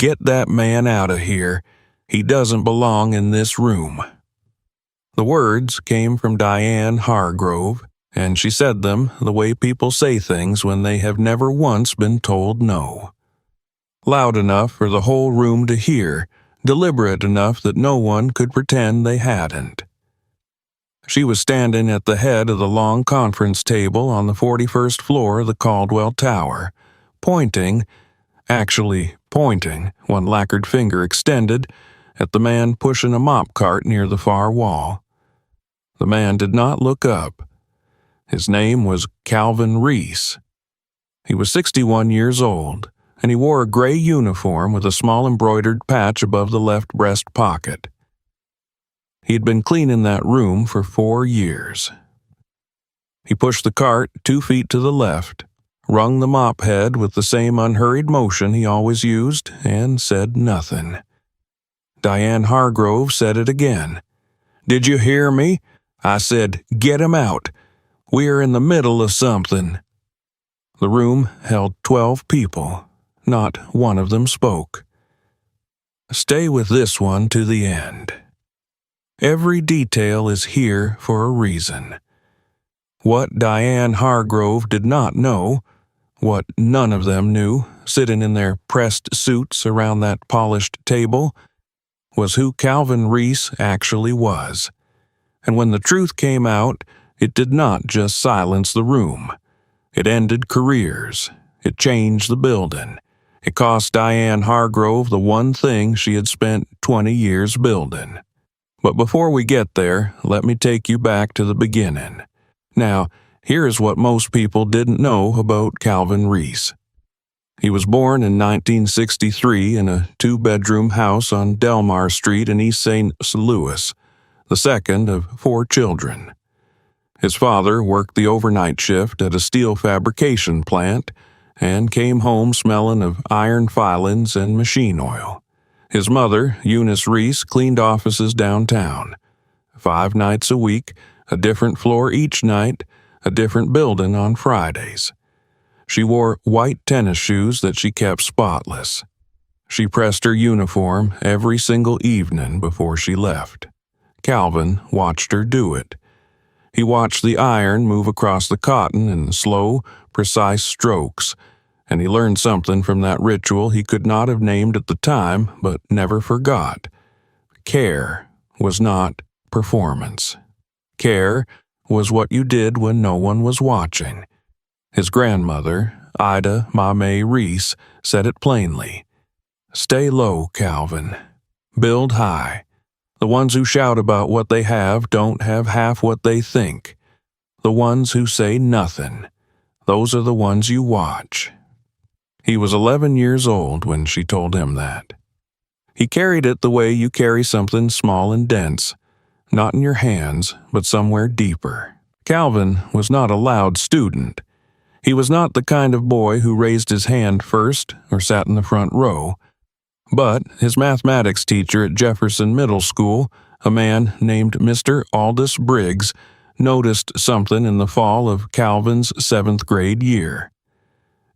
"Get that man out of here. He doesn't belong in this room." The words came from Diane Hargrove, and she said them the way people say things when they have never once been told no. Loud enough for the whole room to hear, deliberate enough that no one could pretend they hadn't. She was standing at the head of the long conference table on the 41st floor of the Caldwell Tower, pointing, one lacquered finger extended, at the man pushing a mop cart near the far wall. The man did not look up. His name was Calvin Reese. He was 61 years old, and he wore a gray uniform with a small embroidered patch above the left breast pocket. He had been cleaning that room for 4 years. He pushed the cart 2 feet to the left, wrung the mop head with the same unhurried motion he always used, and said nothing. Diane Hargrove said it again. "Did you hear me? I said, get him out. We are in the middle of something." The room held 12 people. Not one of them spoke. Stay with this one to the end. Every detail is here for a reason. What Diane Hargrove did not know, what none of them knew, sitting in their pressed suits around that polished table, was who Calvin Reese actually was. And when the truth came out, it did not just silence the room. It ended careers. It changed the building. It cost Diane Hargrove the one thing she had spent 20 years building. But before we get there, let me take you back to the beginning. Now, here is what most people didn't know about Calvin Reese. He was born in 1963 in a 2-bedroom house on Delmar Street in East St. Louis, the second of 4 children. His father worked the overnight shift at a steel fabrication plant and came home smelling of iron filings and machine oil. His mother, Eunice Reese, cleaned offices downtown. 5 nights a week, a different floor each night, a different building on Fridays. She wore white tennis shoes that she kept spotless. She pressed her uniform every single evening before she left. Calvin watched her do it. He watched the iron move across the cotton in slow, precise strokes, and he learned something from that ritual he could not have named at the time but never forgot. Care was not performance. Care was what you did when no one was watching. His grandmother, Ida Mame Reese, said it plainly. Stay low, Calvin. Build high. The ones who shout about what they have don't have half what they think. The ones who say nothing, those are the ones you watch. He was 11 years old when she told him that. He carried it the way you carry something small and dense, not in your hands, but somewhere deeper. Calvin was not a loud student. He was not the kind of boy who raised his hand first or sat in the front row. But his mathematics teacher at Jefferson Middle School, a man named Mr. Aldous Briggs, noticed something in the fall of Calvin's 7th grade year.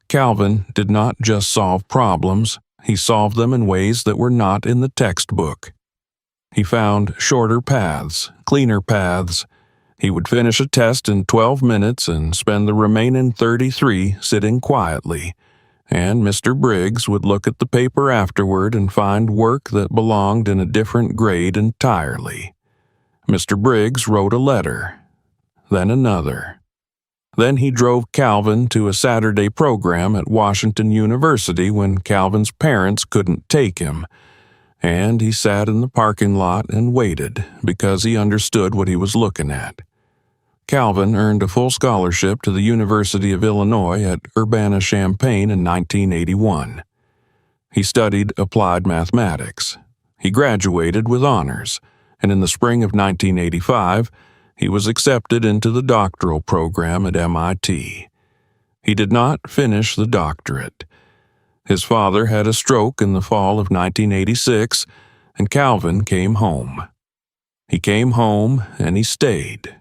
Calvin did not just solve problems, he solved them in ways that were not in the textbook. He found shorter paths, cleaner paths. He would finish a test in 12 minutes and spend the remaining 33 sitting quietly, and Mr. Briggs would look at the paper afterward and find work that belonged in a different grade entirely. Mr. Briggs wrote a letter, then another. Then he drove Calvin to a Saturday program at Washington University when Calvin's parents couldn't take him, and he sat in the parking lot and waited because he understood what he was looking at. Calvin earned a full scholarship to the University of Illinois at Urbana-Champaign in 1981. He studied applied mathematics. He graduated with honors, and in the spring of 1985, he was accepted into the doctoral program at MIT. He did not finish the doctorate. His father had a stroke in the fall of 1986, and Calvin came home. He came home and he stayed.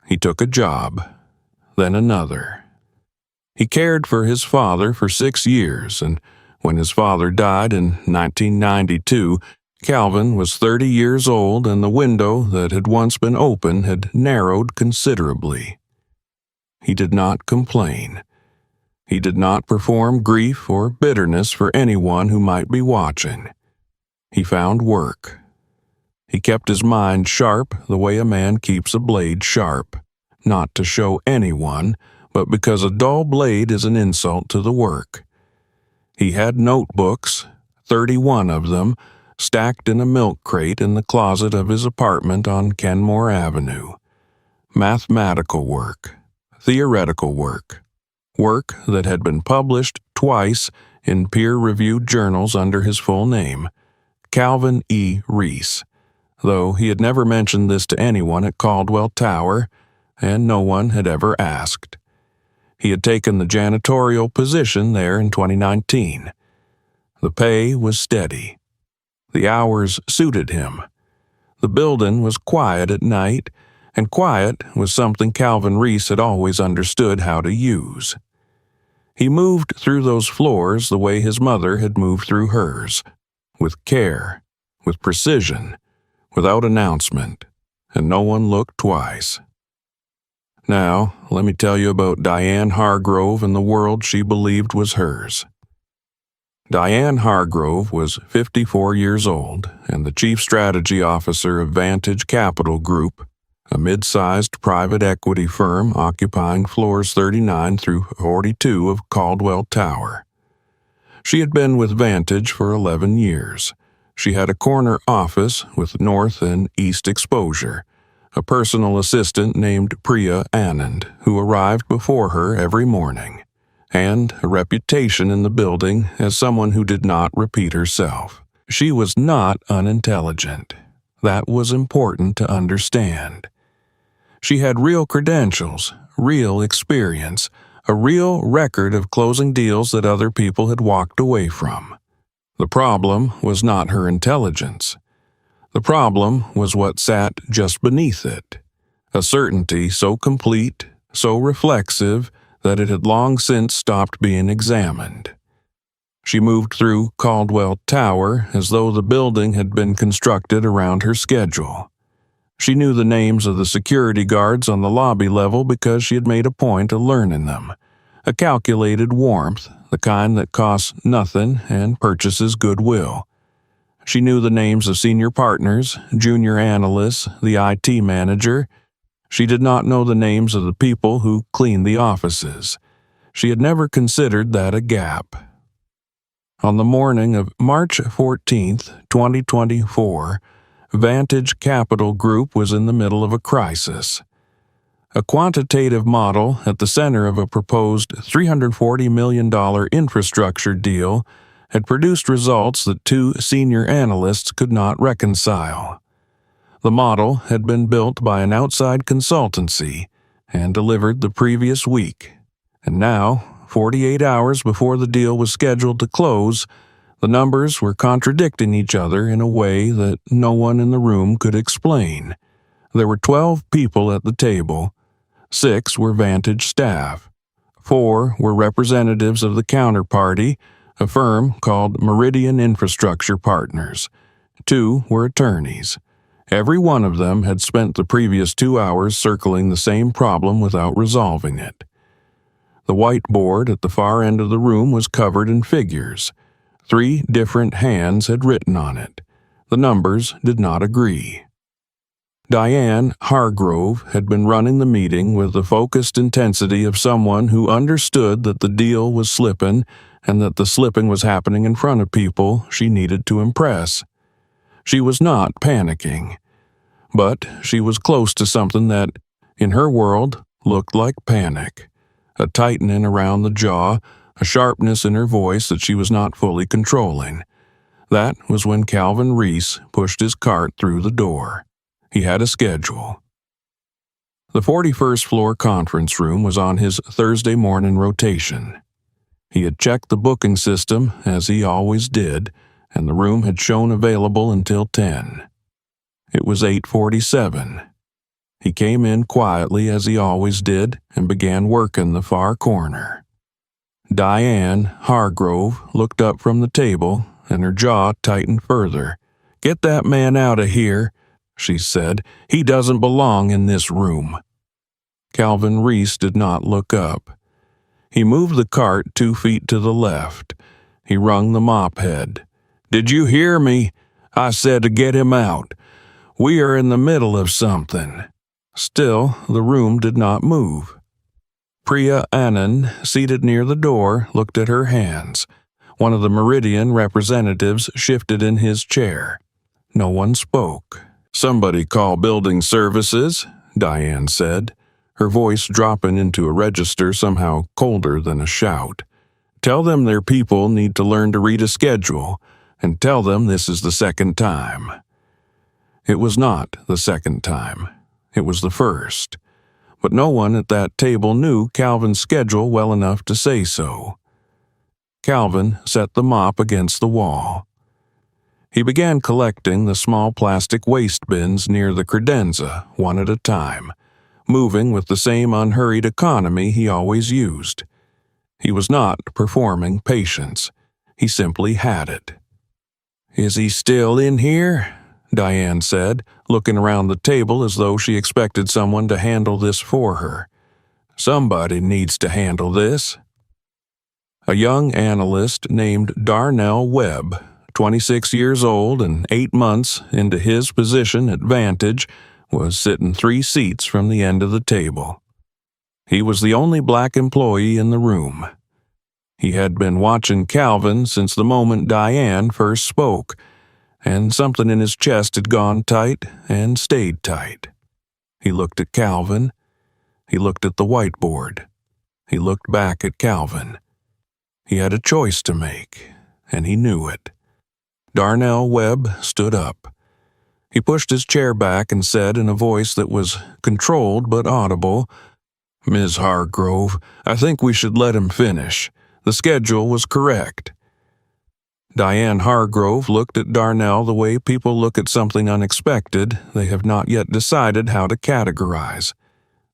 He took a job, then another. He cared for his father for 6 years, and When his father died in 1992, Calvin was 30 years old, and the window that had once been open had narrowed considerably. He did not complain. He did not perform grief or bitterness for anyone who might be watching. He found work. He kept his mind sharp the way a man keeps a blade sharp, not to show anyone, but because a dull blade is an insult to the work. He had notebooks, 31 of them, stacked in a milk crate in the closet of his apartment on Kenmore Avenue. Mathematical work, theoretical work, work that had been published twice in peer-reviewed journals under his full name, Calvin E. Reese, though he had never mentioned this to anyone at Caldwell Tower, and no one had ever asked. He had taken the janitorial position there in 2019. The pay was steady. The hours suited him. The building was quiet at night, and quiet was something Calvin Reese had always understood how to use. He moved through those floors the way his mother had moved through hers, with care, with precision, without announcement, and no one looked twice. Now, let me tell you about Diane Hargrove and the world she believed was hers. Diane Hargrove was 54 years old and the chief strategy officer of Vantage Capital Group, a mid-sized private equity firm occupying floors 39 through 42 of Caldwell Tower. She had been with Vantage for 11 years. She had a corner office with north and east exposure, a personal assistant named Priya Anand, who arrived before her every morning, and a reputation in the building as someone who did not repeat herself. She was not unintelligent. That was important to understand. She had real credentials, real experience, a real record of closing deals that other people had walked away from. The problem was not her intelligence. The problem was what sat just beneath it, a certainty so complete, so reflexive, that it had long since stopped being examined. She moved through Caldwell Tower as though the building had been constructed around her schedule. She knew the names of the security guards on the lobby level because she had made a point of learning them, a calculated warmth, the kind that costs nothing and purchases goodwill. She knew the names of senior partners, junior analysts, the IT manager. She did not know the names of the people who cleaned the offices. She had never considered that a gap. On the morning of March 14, 2024, Vantage Capital Group was in the middle of a crisis. A quantitative model at the center of a proposed $340 million infrastructure deal had produced results that two senior analysts could not reconcile. The model had been built by an outside consultancy and delivered the previous week, and now, 48 hours before the deal was scheduled to close, the numbers were contradicting each other in a way that no one in the room could explain. There were 12 people at the table. 6 were Vantage staff. 4 were representatives of the counterparty, a firm called Meridian Infrastructure Partners. 2 were attorneys. Every one of them had spent the previous 2 hours circling the same problem without resolving it. The whiteboard at the far end of the room was covered in figures. 3 different hands had written on it. The numbers did not agree. Diane Hargrove had been running the meeting with the focused intensity of someone who understood that the deal was slipping and that the slipping was happening in front of people she needed to impress. She was not panicking, but she was close to something that, in her world, looked like panic, a tightening around the jaw, a sharpness in her voice that she was not fully controlling. That was when Calvin Reese pushed his cart through the door. He had a schedule. The 41st floor conference room was on his Thursday morning rotation. He had checked the booking system, as he always did, and the room had shown available until 10. It was 8:47. He came in quietly as he always did and began working the far corner. Diane Hargrove looked up from the table, and her jaw tightened further. "Get that man out of here," she said. "He doesn't belong in this room." Calvin Reese did not look up. He moved the cart 2 feet to the left. He wrung the mop head. "Did you hear me? I said to get him out. We are in the middle of something." Still, the room did not move. Priya Anand, seated near the door, looked at her hands. One of the Meridian representatives shifted in his chair. No one spoke. "Somebody call building services," Diane said, her voice dropping into a register somehow colder than a shout. "Tell them their people need to learn to read a schedule, and tell them this is the second time." It was not the second time. It was the first. But no one at that table knew Calvin's schedule well enough to say so. Calvin set the mop against the wall. He began collecting the small plastic waste bins near the credenza, one at a time, moving with the same unhurried economy he always used. He was not performing patience. He simply had it. "Is he still in here?" Diane said, looking around the table as though she expected someone to handle this for her. "Somebody needs to handle this." A young analyst named Darnell Webb, 26 years old and 8 months into his position at Vantage, was sitting 3 seats from the end of the table. He was the only black employee in the room. He had been watching Calvin since the moment Diane first spoke, and something in his chest had gone tight and stayed tight. He looked at Calvin. He looked at the whiteboard. He looked back at Calvin. He had a choice to make, and he knew it. Darnell Webb stood up. He pushed his chair back and said in a voice that was controlled but audible, "Ms. Hargrove, I think we should let him finish. The schedule was correct." Diane Hargrove looked at Darnell the way people look at something unexpected they have not yet decided how to categorize.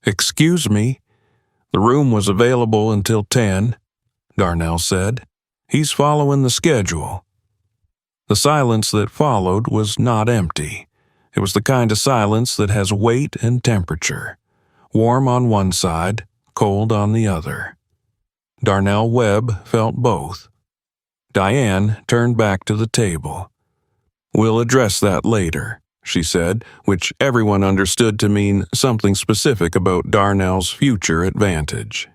"Excuse me?" "The room was available until 10, Darnell said. "He's following the schedule." The silence that followed was not empty. It was the kind of silence that has weight and temperature. Warm on one side, cold on the other. Darnell Webb felt both. Diane turned back to the table. "We'll address that later," she said, which everyone understood to mean something specific about Darnell's future advantage.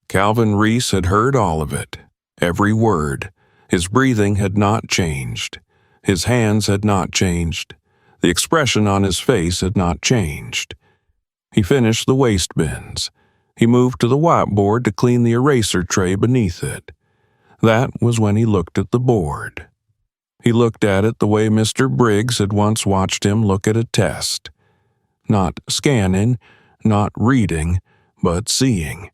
Calvin Reese had heard all of it, every word. His breathing had not changed. His hands had not changed. The expression on his face had not changed. He finished the waste bins. He moved to the whiteboard to clean the eraser tray beneath it. That was when he looked at the board. He looked at it the way Mr. Briggs had once watched him look at a test. Not scanning, not reading, but seeing.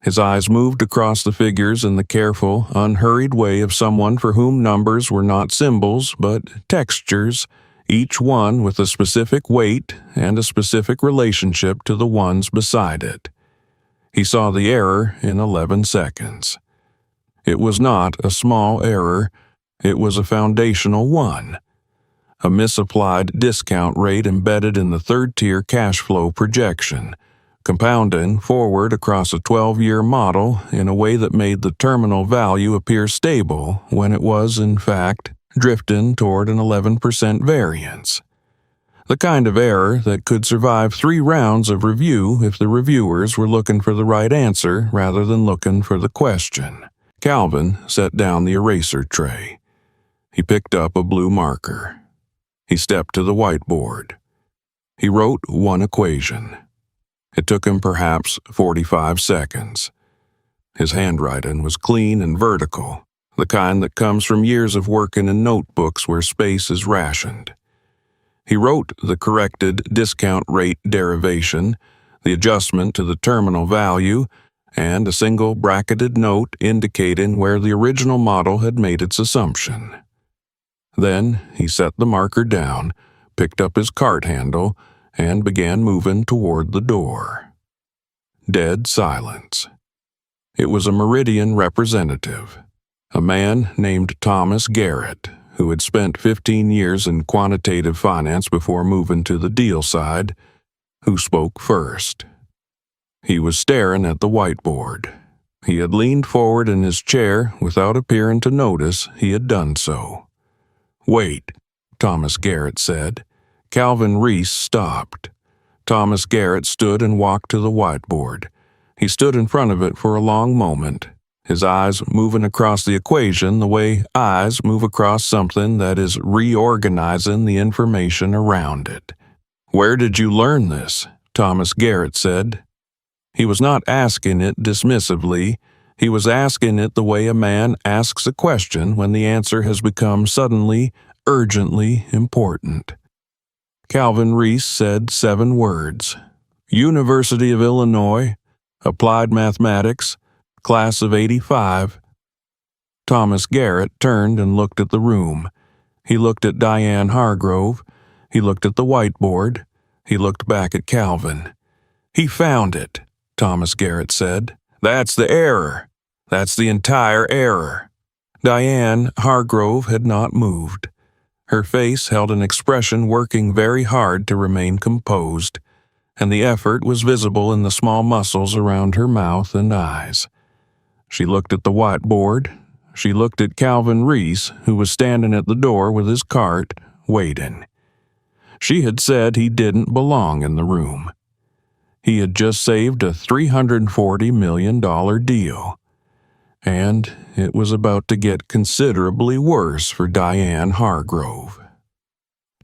His eyes moved across the figures in the careful, unhurried way of someone for whom numbers were not symbols but textures, each one with a specific weight and a specific relationship to the ones beside it. He saw the error in 11 seconds. It was not a small error, it was a foundational one. A misapplied discount rate embedded in the third-tier cash flow projection, compounding forward across a 12-year model in a way that made the terminal value appear stable when it was, in fact, drifting toward an 11% variance. The kind of error that could survive 3 rounds of review if the reviewers were looking for the right answer rather than looking for the question. Calvin set down the eraser tray. He picked up a blue marker. He stepped to the whiteboard. He wrote one equation. It took him perhaps 45 seconds. His handwriting was clean and vertical, the kind that comes from years of working in notebooks where space is rationed. He wrote the corrected discount rate derivation, the adjustment to the terminal value, and a single bracketed note indicating where the original model had made its assumption. Then he set the marker down, picked up his cart handle, and began moving toward the door. Dead silence. It was a Meridian representative, a man named Thomas Garrett, who had spent 15 years in quantitative finance before moving to the deal side, who spoke first. He was staring at the whiteboard. He had leaned forward in his chair without appearing to notice he had done so. "Wait," Thomas Garrett said. Calvin Reese stopped. Thomas Garrett stood and walked to the whiteboard. He stood in front of it for a long moment, his eyes moving across the equation the way eyes move across something that is reorganizing the information around it. "Where did you learn this?" Thomas Garrett said. He was not asking it dismissively. He was asking it the way a man asks a question when the answer has become suddenly, urgently important. Calvin Reese said 7 words. University of Illinois, Applied Mathematics, Class of '85. Thomas Garrett turned and looked at the room. He looked at Diane Hargrove. He looked at the whiteboard. He looked back at Calvin. "He found it," Thomas Garrett said. "That's the error. That's the entire error." Diane Hargrove had not moved. Her face held an expression working very hard to remain composed, and the effort was visible in the small muscles around her mouth and eyes. She looked at the whiteboard. She looked at Calvin Reese, who was standing at the door with his cart, waiting. She had said he didn't belong in the room. He had just saved a $340 million deal, and it was about to get considerably worse for Diane Hargrove.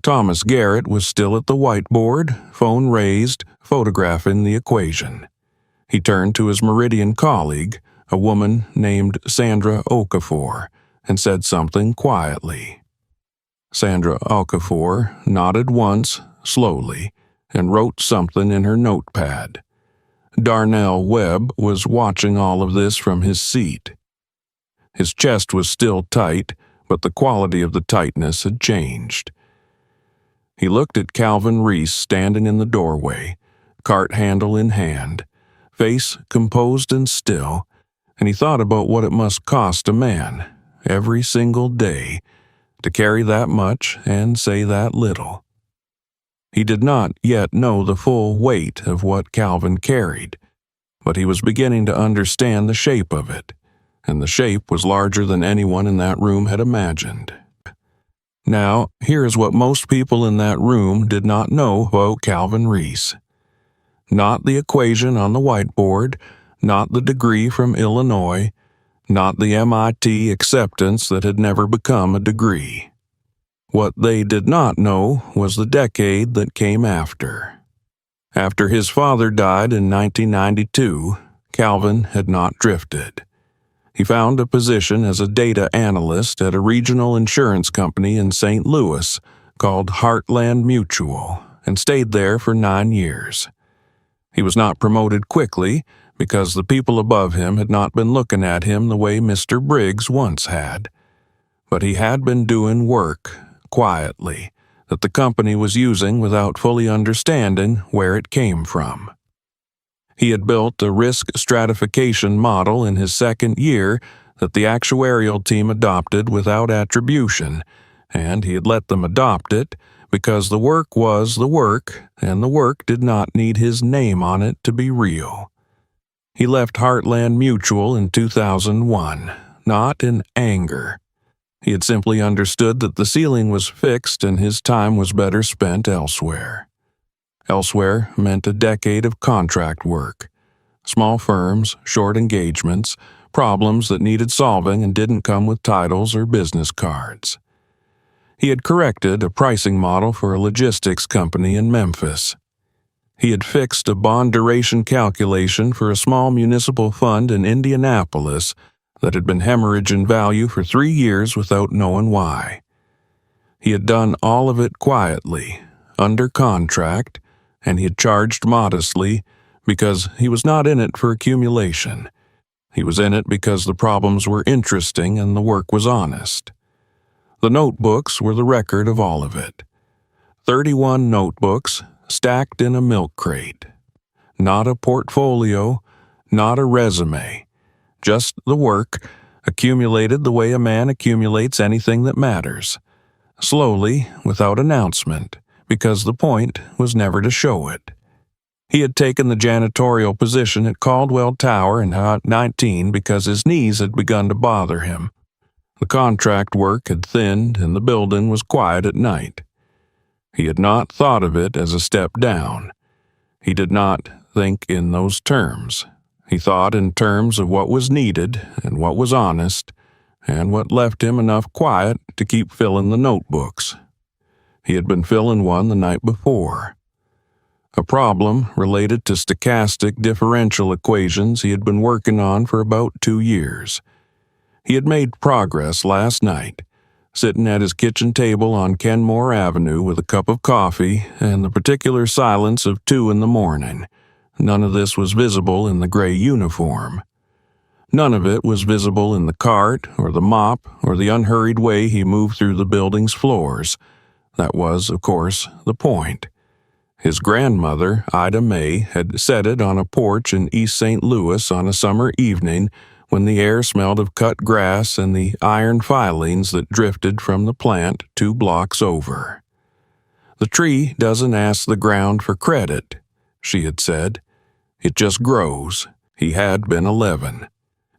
Thomas Garrett was still at the whiteboard, phone raised, photographing the equation. He turned to his Meridian colleague, a woman named Sandra Okafor, and said something quietly. Sandra Okafor nodded once, slowly, and wrote something in her notepad. Darnell Webb was watching all of this from his seat. His chest was still tight, but the quality of the tightness had changed. He looked at Calvin Reese standing in the doorway, cart handle in hand, face composed and still, and he thought about what it must cost a man, every single day, to carry that much and say that little. He did not yet know the full weight of what Calvin carried, but he was beginning to understand the shape of it, and the shape was larger than anyone in that room had imagined. Now, here is what most people in that room did not know about Calvin Reese. Not the equation on the whiteboard, not the degree from Illinois, not the MIT acceptance that had never become a degree. What they did not know was the decade that came after. After his father died in 1992, Calvin had not drifted. He found a position as a data analyst at a regional insurance company in St. Louis called Heartland Mutual and stayed there for 9 years. He was not promoted quickly because the people above him had not been looking at him the way Mr. Briggs once had. But he had been doing work, quietly, that the company was using without fully understanding where it came from. He had built a risk stratification model in his second year that the actuarial team adopted without attribution, and he had let them adopt it because the work was the work, and the work did not need his name on it to be real. He left Heartland Mutual in 2001, not in anger. He had simply understood that the ceiling was fixed and his time was better spent elsewhere. Elsewhere meant a decade of contract work. Small firms, short engagements, problems that needed solving and didn't come with titles or business cards. He had corrected a pricing model for a logistics company in Memphis. He had fixed a bond duration calculation for a small municipal fund in Indianapolis that had been hemorrhaging value for 3 years without knowing why. He had done all of it quietly, under contract, and he had charged modestly because he was not in it for accumulation. He was in it because the problems were interesting and the work was honest. The notebooks were the record of all of it. 31 notebooks stacked in a milk crate. Not a portfolio, not a resume. just the work, accumulated the way a man accumulates anything that matters. Slowly, without announcement, because the point was never to show it. He had taken the janitorial position at Caldwell Tower in 19 because his knees had begun to bother him. The contract work had thinned and the building was quiet at night. He had not thought of it as a step down. He did not think in those terms. He thought in terms of what was needed and what was honest, and what left him enough quiet to keep filling the notebooks. He had been filling one the night before. A problem related to stochastic differential equations he had been working on for about 2 years. He had made progress last night, sitting at his kitchen table on Kenmore Avenue with a cup of coffee and the particular silence of 2 in the morning. None of this was visible in the gray uniform. None of it was visible in the cart or the mop or the unhurried way he moved through the building's floors. That was, of course, the point. His grandmother, Ida May, had set it on a porch in East St. Louis on a summer evening when the air smelled of cut grass and the iron filings that drifted from the plant 2 blocks over. "The tree doesn't ask the ground for credit," she had said. "It just grows." He had been 11.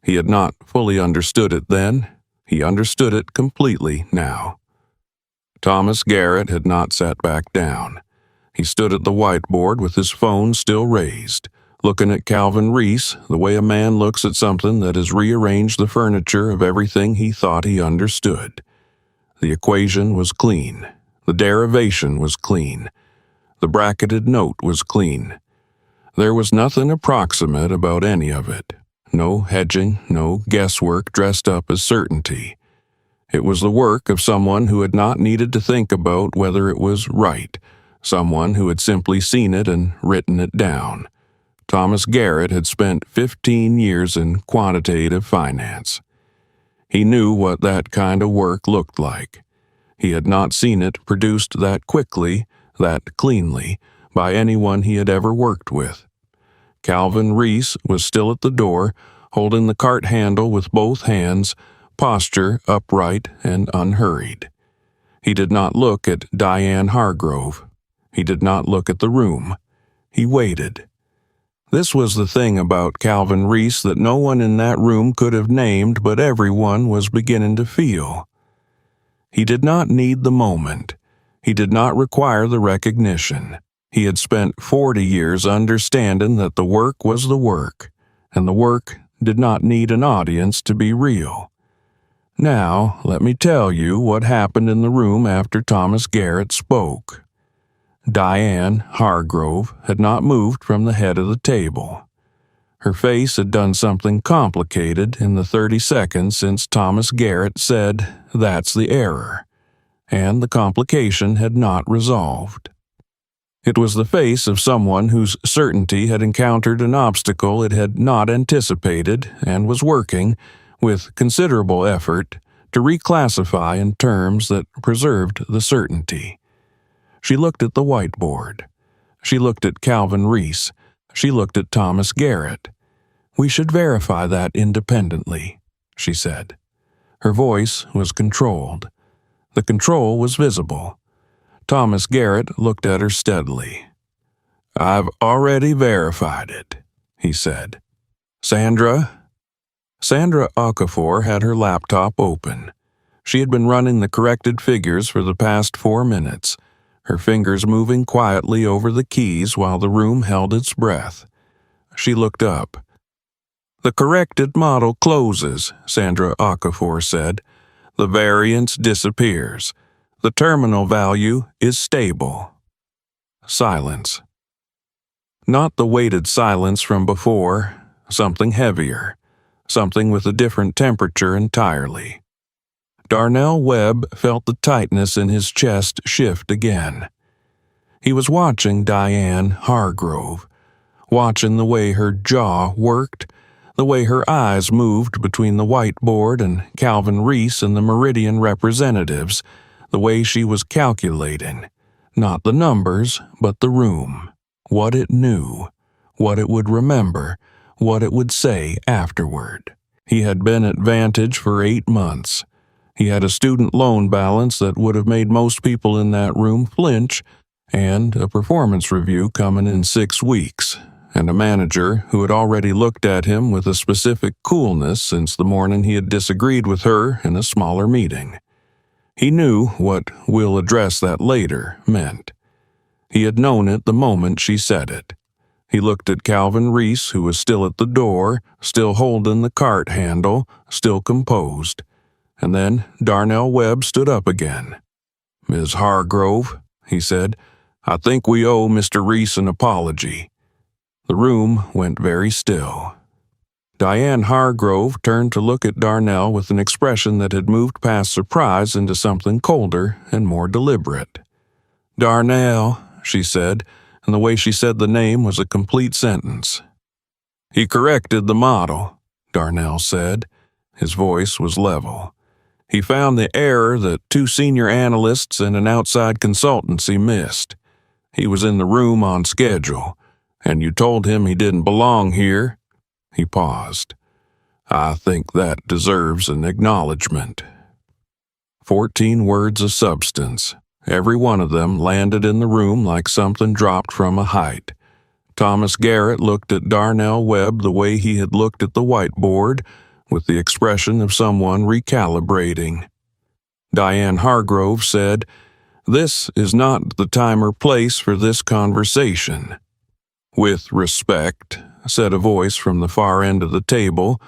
He had not fully understood it then. He understood it completely now. Thomas Garrett had not sat back down. He stood at the whiteboard with his phone still raised, looking at Calvin Reese the way a man looks at something that has rearranged the furniture of everything he thought he understood. The equation was clean. The derivation was clean. The bracketed note was clean. There was nothing approximate about any of it. No hedging, no guesswork dressed up as certainty. It was the work of someone who had not needed to think about whether it was right, someone who had simply seen it and written it down. Thomas Garrett had spent 15 years in quantitative finance. He knew what that kind of work looked like. He had not seen it produced that quickly, that cleanly, by anyone he had ever worked with. Calvin Reese was still at the door, holding the cart handle with both hands, posture upright and unhurried. He did not look at Diane Hargrove. He did not look at the room. He waited. This was the thing about Calvin Reese that no one in that room could have named, but everyone was beginning to feel. He did not need the moment. He did not require the recognition. He had spent 40 years understanding that the work was the work, and the work did not need an audience to be real. Now, let me tell you what happened in the room after Thomas Garrett spoke. Diane Hargrove had not moved from the head of the table. Her face had done something complicated in the 30 seconds since Thomas Garrett said, "That's the error," and the complication had not resolved. It was the face of someone whose certainty had encountered an obstacle it had not anticipated and was working, with considerable effort, to reclassify in terms that preserved the certainty. She looked at the whiteboard. She looked at Calvin Reese. She looked at Thomas Garrett. "We should verify that independently," she said. Her voice was controlled. The control was visible. Thomas Garrett looked at her steadily. "I've already verified it," he said. "Sandra?" Sandra Okafor had her laptop open. She had been running the corrected figures for the past 4 minutes, her fingers moving quietly over the keys while the room held its breath. She looked up. "The corrected model closes," Sandra Okafor said. "The variance disappears. The terminal value is stable." Silence. Not the weighted silence from before, something heavier, something with a different temperature entirely. Darnell Webb felt the tightness in his chest shift again. He was watching Diane Hargrove, watching the way her jaw worked, the way her eyes moved between the whiteboard and Calvin Reese and the Meridian representatives, the way she was calculating, not the numbers, but the room, what it knew, what it would remember, what it would say afterward. He had been at Vantage for 8 months. He had a student loan balance that would have made most people in that room flinch, and a performance review coming in 6 weeks, and a manager who had already looked at him with a specific coolness since the morning he had disagreed with her in a smaller meeting. He knew what "we'll address that later" meant. He had known it the moment she said it. He looked at Calvin Reese, who was still at the door, still holding the cart handle, still composed. And then Darnell Webb stood up again. "Ms. Hargrove," he said, "I think we owe Mr. Reese an apology." The room went very still. Diane Hargrove turned to look at Darnell with an expression that had moved past surprise into something colder and more deliberate. "Darnell," she said, and the way she said the name was a complete sentence. "He corrected the model," Darnell said. His voice was level. "He found the error that 2 senior analysts and an outside consultancy missed. He was in the room on schedule, and you told him he didn't belong here." He paused. "I think that deserves an acknowledgement." 14 words of substance. Every one of them landed in the room like something dropped from a height. Thomas Garrett looked at Darnell Webb the way he had looked at the whiteboard, with the expression of someone recalibrating. Diane Hargrove said, "This is not the time or place for this conversation." "With respect," said a voice from the far end of the table.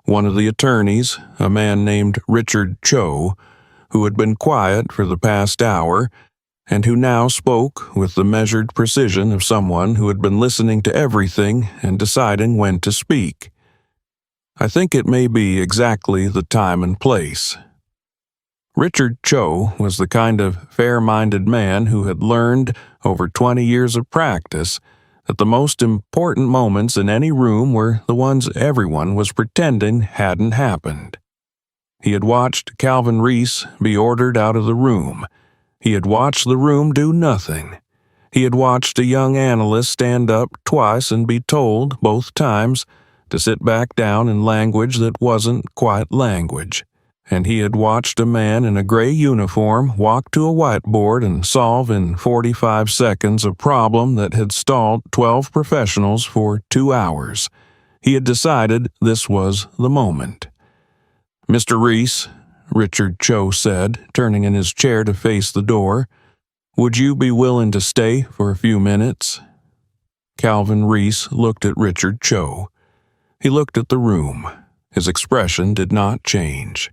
One of the attorneys, a man named Richard Cho, who had been quiet for the past hour, and who now spoke with the measured precision of someone who had been listening to everything and deciding when to speak. "I think it may be exactly the time and place." Richard Cho was the kind of fair-minded man who had learned, over 20 years of practice, that the most important moments in any room were the ones everyone was pretending hadn't happened. He had watched Calvin Reese be ordered out of the room. He had watched the room do nothing. He had watched a young analyst stand up twice and be told, both times, to sit back down in language that wasn't quite language. And he had watched a man in a gray uniform walk to a whiteboard and solve in 45 seconds a problem that had stalled 12 professionals for 2 hours. He had decided this was the moment. "Mr. Reese," Richard Cho said, turning in his chair to face the door, "would you be willing to stay for a few minutes?" Calvin Reese looked at Richard Cho. He looked at the room. His expression did not change.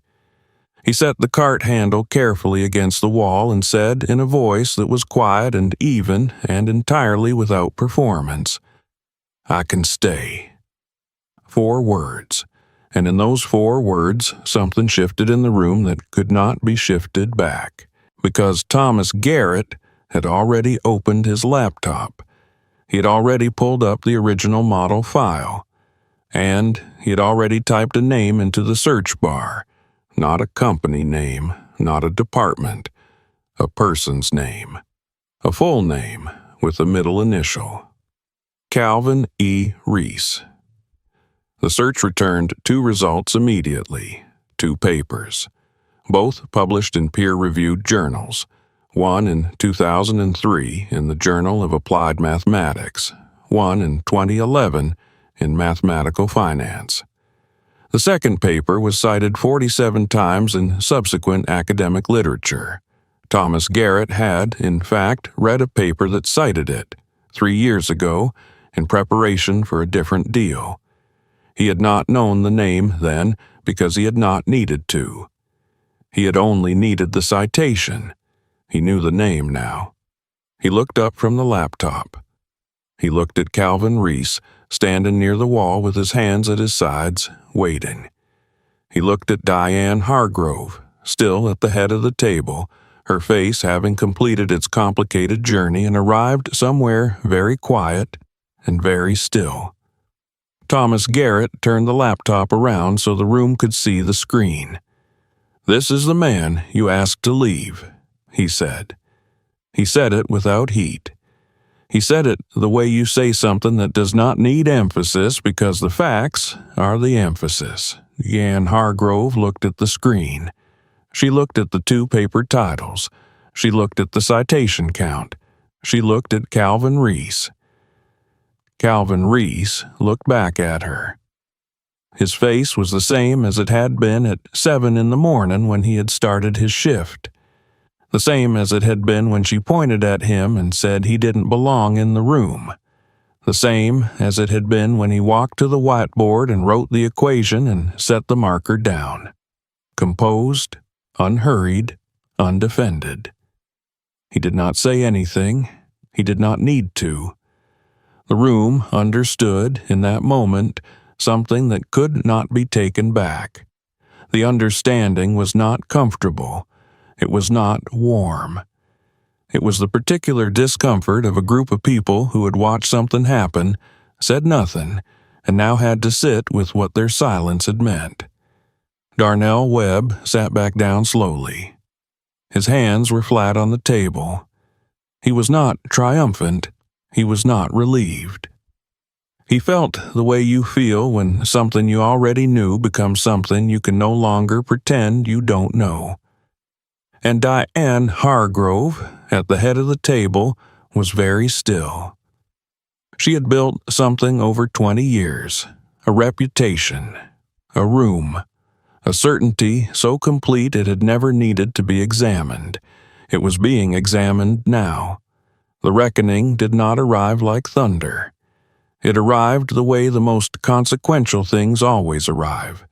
He set the cart handle carefully against the wall and said, in a voice that was quiet and even and entirely without performance, "I can stay." 4 words, and in those 4 words something shifted in the room that could not be shifted back, because Thomas Garrett had already opened his laptop. He had already pulled up the original model file. And he had already typed a name into the search bar. Not a company name, not a department. A person's name. A full name with a middle initial. Calvin E. Reese. The search returned 2 results immediately. 2 papers. Both published in peer-reviewed journals. One in 2003 in the Journal of Applied Mathematics. One in 2011 in Mathematical Finance. The second paper was cited 47 times in subsequent academic literature. Thomas Garrett had, in fact, read a paper that cited it 3 years ago in preparation for a different deal. He had not known the name then because he had not needed to. He had only needed the citation. He knew the name now. He looked up from the laptop. He looked at Calvin Reese, standing near the wall with his hands at his sides, waiting. He looked at Diane Hargrove, still at the head of the table, her face having completed its complicated journey and arrived somewhere very quiet and very still. Thomas Garrett turned the laptop around so the room could see the screen. "This is the man you asked to leave," he said. He said it without heat. He said it the way you say something that does not need emphasis because the facts are the emphasis, Jan Hargrove looked at the screen. She looked at the 2 paper titles. She looked at the citation count. She looked at Calvin Reese. Calvin Reese looked back at her. His face was the same as it had been at 7 in the morning when he had started his shift. The same as it had been when she pointed at him and said he didn't belong in the room. The same as it had been when he walked to the whiteboard and wrote the equation and set the marker down. Composed, unhurried, undefended. He did not say anything. He did not need to. The room understood, in that moment, something that could not be taken back. The understanding was not comfortable. It was not warm. It was the particular discomfort of a group of people who had watched something happen, said nothing, and now had to sit with what their silence had meant. Darnell Webb sat back down slowly. His hands were flat on the table. He was not triumphant. He was not relieved. He felt the way you feel when something you already knew becomes something you can no longer pretend you don't know. And Diane Hargrove, at the head of the table, was very still. She had built something over 20 years, a reputation, a room, a certainty so complete it had never needed to be examined. It was being examined now. The reckoning did not arrive like thunder. It arrived the way the most consequential things always arrive,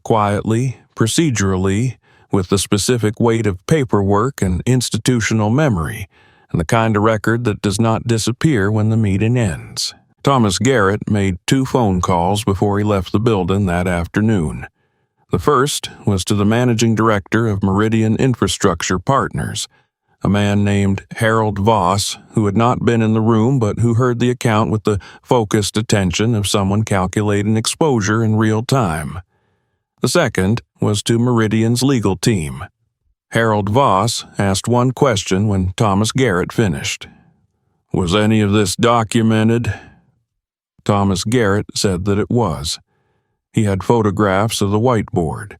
quietly, procedurally, with the specific weight of paperwork and institutional memory, and the kind of record that does not disappear when the meeting ends. Thomas Garrett made 2 phone calls before he left the building that afternoon. The first was to the managing director of Meridian Infrastructure Partners, a man named Harold Voss, who had not been in the room but who heard the account with the focused attention of someone calculating exposure in real time. The second was to Meridian's legal team. Harold Voss asked one question when Thomas Garrett finished. "Was any of this documented?" Thomas Garrett said that it was. He had photographs of the whiteboard.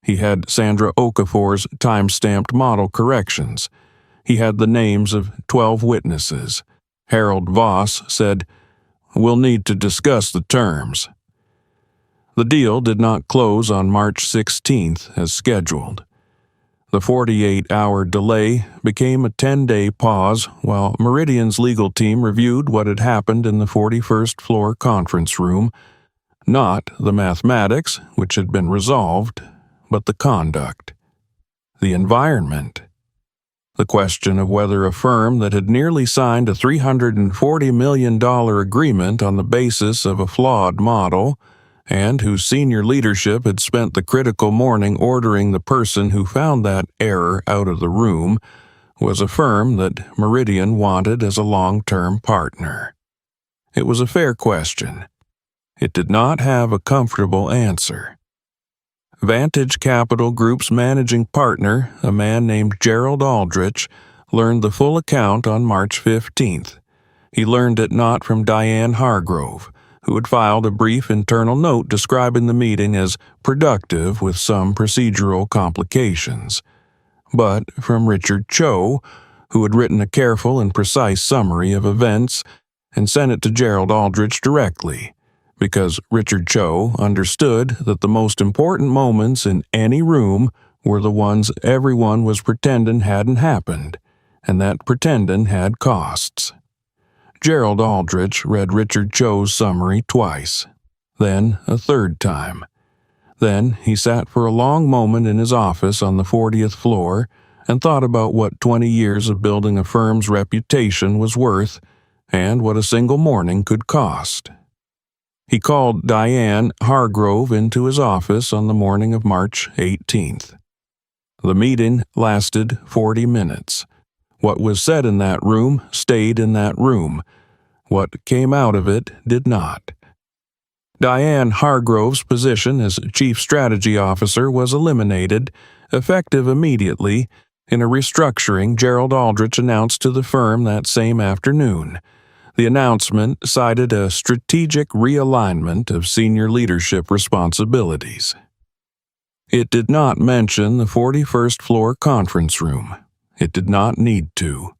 He had Sandra Okafor's time-stamped model corrections. He had the names of 12 witnesses. Harold Voss said, "We'll need to discuss the terms." The deal did not close on March 16th as scheduled. The 48-hour delay became a 10-day pause while Meridian's legal team reviewed what had happened in the 41st floor conference room, not the mathematics, which had been resolved, but the conduct, the environment. The question of whether a firm that had nearly signed a $340 million agreement on the basis of a flawed model, and whose senior leadership had spent the critical morning ordering the person who found that error out of the room, was a firm that Meridian wanted as a long-term partner. It was a fair question. It did not have a comfortable answer. Vantage Capital Group's managing partner, a man named Gerald Aldrich, learned the full account on March 15th. He learned it not from Diane Hargrove, who had filed a brief internal note describing the meeting as productive with some procedural complications, but from Richard Cho, who had written a careful and precise summary of events and sent it to Gerald Aldrich directly, because Richard Cho understood that the most important moments in any room were the ones everyone was pretending hadn't happened, and that pretending had costs. Gerald Aldrich read Richard Cho's summary twice, then a third time. Then he sat for a long moment in his office on the 40th floor and thought about what 20 years of building a firm's reputation was worth and what a single morning could cost. He called Diane Hargrove into his office on the morning of March 18th. The meeting lasted 40 minutes. What was said in that room stayed in that room. What came out of it did not. Diane Hargrove's position as Chief Strategy Officer was eliminated, effective immediately, in a restructuring Gerald Aldrich announced to the firm that same afternoon. The announcement cited a strategic realignment of senior leadership responsibilities. It did not mention the 41st floor conference room. It did not need to.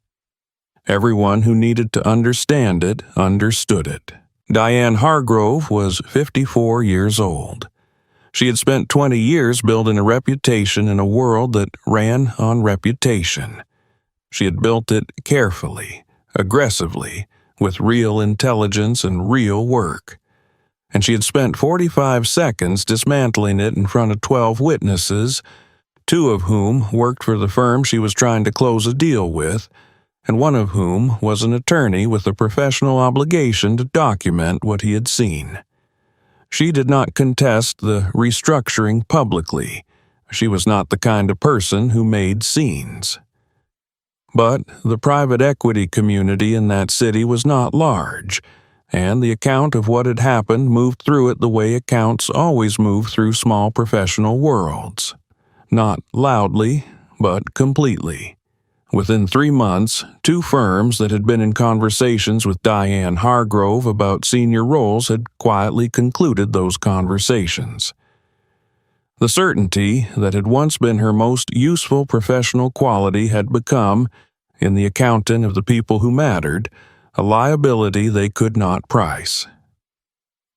Everyone who needed to understand it understood it. Diane Hargrove was 54 years old. She had spent 20 years building a reputation in a world that ran on reputation. She had built it carefully, aggressively, with real intelligence and real work. And she had spent 45 seconds dismantling it in front of 12 witnesses, 2 of whom worked for the firm she was trying to close a deal with, and 1 of whom was an attorney with a professional obligation to document what he had seen. She did not contest the restructuring publicly. She was not the kind of person who made scenes. But the private equity community in that city was not large, and the account of what had happened moved through it the way accounts always move through small professional worlds. Not loudly, but completely. Within 3 months, 2 firms that had been in conversations with Diane Hargrove about senior roles had quietly concluded those conversations. The certainty that had once been her most useful professional quality had become, in the accountant of the people who mattered, a liability they could not price.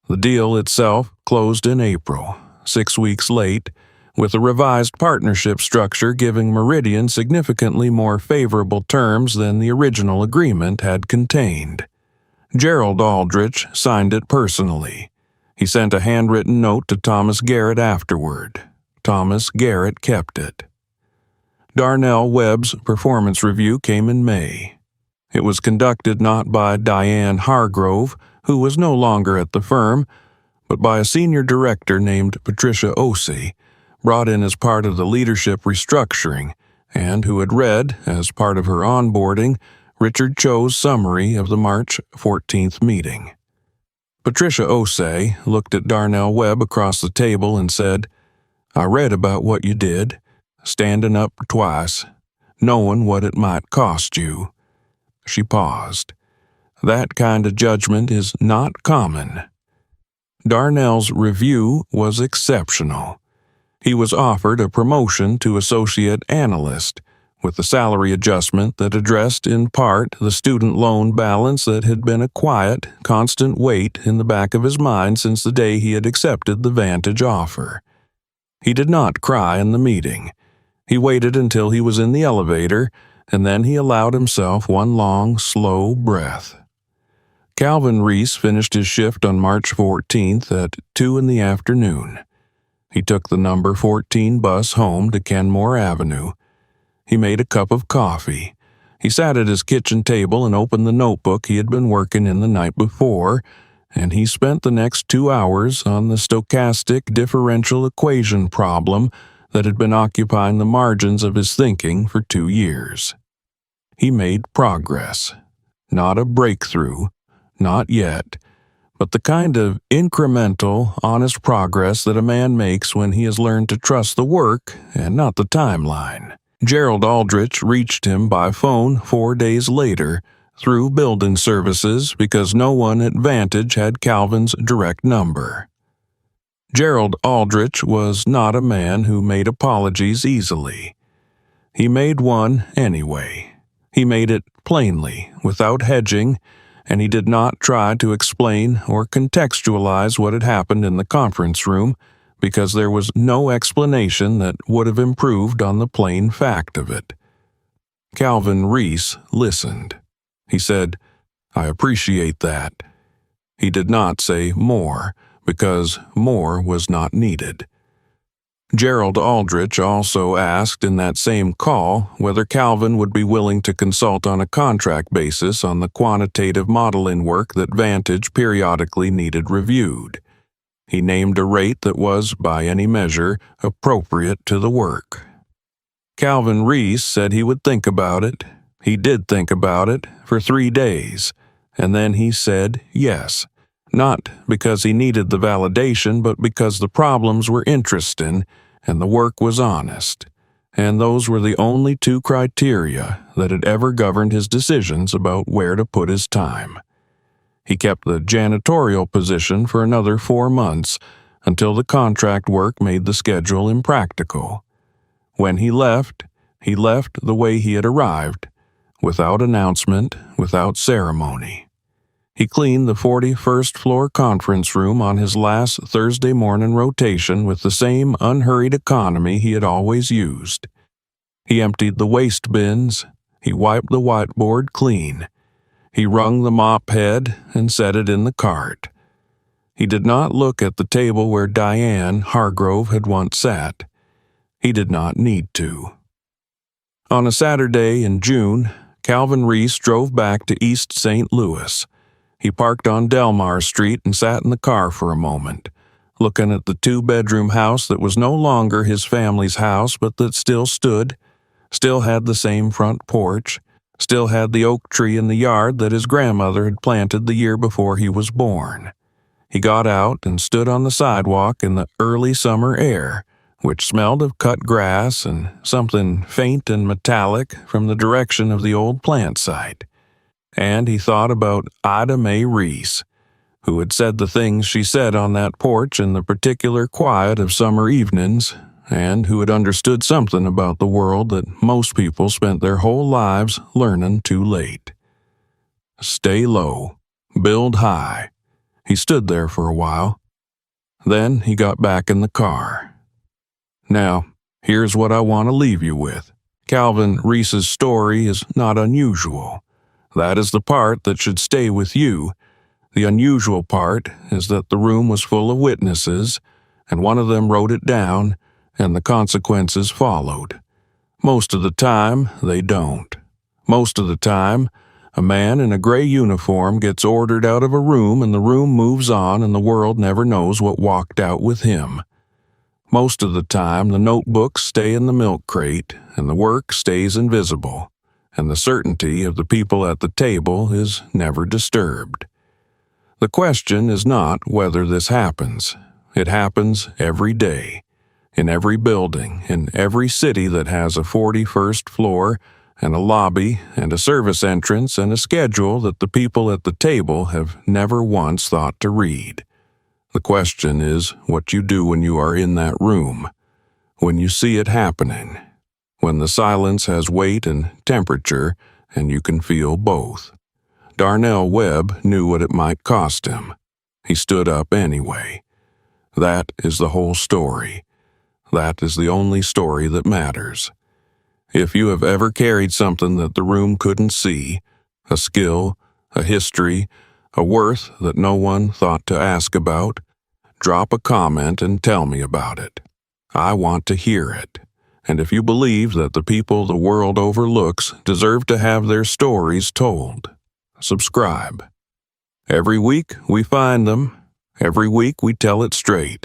The deal itself closed in April, 6 weeks late, with a revised partnership structure giving Meridian significantly more favorable terms than the original agreement had contained. Gerald Aldrich signed it personally. He sent a handwritten note to Thomas Garrett afterward. Thomas Garrett kept it. Darnell Webb's performance review came in May. It was conducted not by Diane Hargrove, who was no longer at the firm, but by a senior director named Patricia Osei, brought in as part of the leadership restructuring, and who had read, as part of her onboarding, Richard Cho's summary of the March 14th meeting. Patricia Osei looked at Darnell Webb across the table and said, "I read about what you did, standing up twice, knowing what it might cost you." She paused. That kind of judgment is not common. Darnell's review was exceptional. He was offered a promotion to associate analyst, with a salary adjustment that addressed in part the student loan balance that had been a quiet, constant weight in the back of his mind since the day he had accepted the Vantage offer. He did not cry in the meeting. He waited until he was in the elevator, and then he allowed himself one long, slow breath. Calvin Reese finished his shift on March 14th at 2 in the afternoon. He took the number 14 bus home to Kenmore Avenue. He made a cup of coffee. He sat at his kitchen table and opened the notebook he had been working in the night before, and he spent the next 2 hours on the stochastic differential equation problem that had been occupying the margins of his thinking for 2 years. He made progress. Not a breakthrough, not yet, but the kind of incremental, honest progress that a man makes when he has learned to trust the work and not the timeline. Gerald Aldrich reached him by phone 4 days later through building services because no one at Vantage had Calvin's direct number. Gerald Aldrich was not a man who made apologies easily. He made one anyway. He made it plainly, without hedging, and he did not try to explain or contextualize what had happened in the conference room because there was no explanation that would have improved on the plain fact of it. Calvin Reese listened. He said, "I appreciate that." He did not say more, because more was not needed. Gerald Aldrich also asked in that same call whether Calvin would be willing to consult on a contract basis on the quantitative modeling work that Vantage periodically needed reviewed. He named a rate that was, by any measure, appropriate to the work. Calvin Reese said he would think about it. He did think about it for 3 days, and then he said yes, not because he needed the validation, but because the problems were interesting and the work was honest, and those were the only 2 criteria that had ever governed his decisions about where to put his time. He kept the janitorial position for another 4 months, until the contract work made the schedule impractical. When he left the way he had arrived, without announcement, without ceremony. He cleaned the 41st floor conference room on his last Thursday morning rotation with the same unhurried economy he had always used. He emptied the waste bins. He wiped the whiteboard clean. He wrung the mop head and set it in the cart. He did not look at the table where Diane Hargrove had once sat. He did not need to. On a Saturday in June, Calvin Reese drove back to East St. Louis. He parked on Delmar Street and sat in the car for a moment, looking at the two-bedroom house that was no longer his family's house but that still stood, still had the same front porch, still had the oak tree in the yard that his grandmother had planted the year before he was born. He got out and stood on the sidewalk in the early summer air, which smelled of cut grass and something faint and metallic from the direction of the old plant site. And he thought about Ida Mae Reese, who had said the things she said on that porch in the particular quiet of summer evenings, and who had understood something about the world that most people spent their whole lives learning too late. Stay low, build high. He stood there for a while. Then he got back in the car. Now, here's what I want to leave you with. Calvin Reese's story is not unusual. That is the part that should stay with you. The unusual part is that the room was full of witnesses, and one of them wrote it down, and the consequences followed. Most of the time, they don't. Most of the time, a man in a gray uniform gets ordered out of a room and the room moves on and the world never knows what walked out with him. Most of the time, the notebooks stay in the milk crate and the work stays invisible, and the certainty of the people at the table is never disturbed. The question is not whether this happens. It happens every day, in every building, in every city that has a 41st floor and a lobby and a service entrance and a schedule that the people at the table have never once thought to read. The question is what you do when you are in that room, when you see it happening, when the silence has weight and temperature and you can feel both. Darnell Webb knew what it might cost him. He stood up anyway. That is the whole story. That is the only story that matters. If you have ever carried something that the room couldn't see, a skill, a history, a worth that no one thought to ask about, drop a comment and tell me about it. I want to hear it. And if you believe that the people the world overlooks deserve to have their stories told, subscribe. Every week we find them. Every week we tell it straight.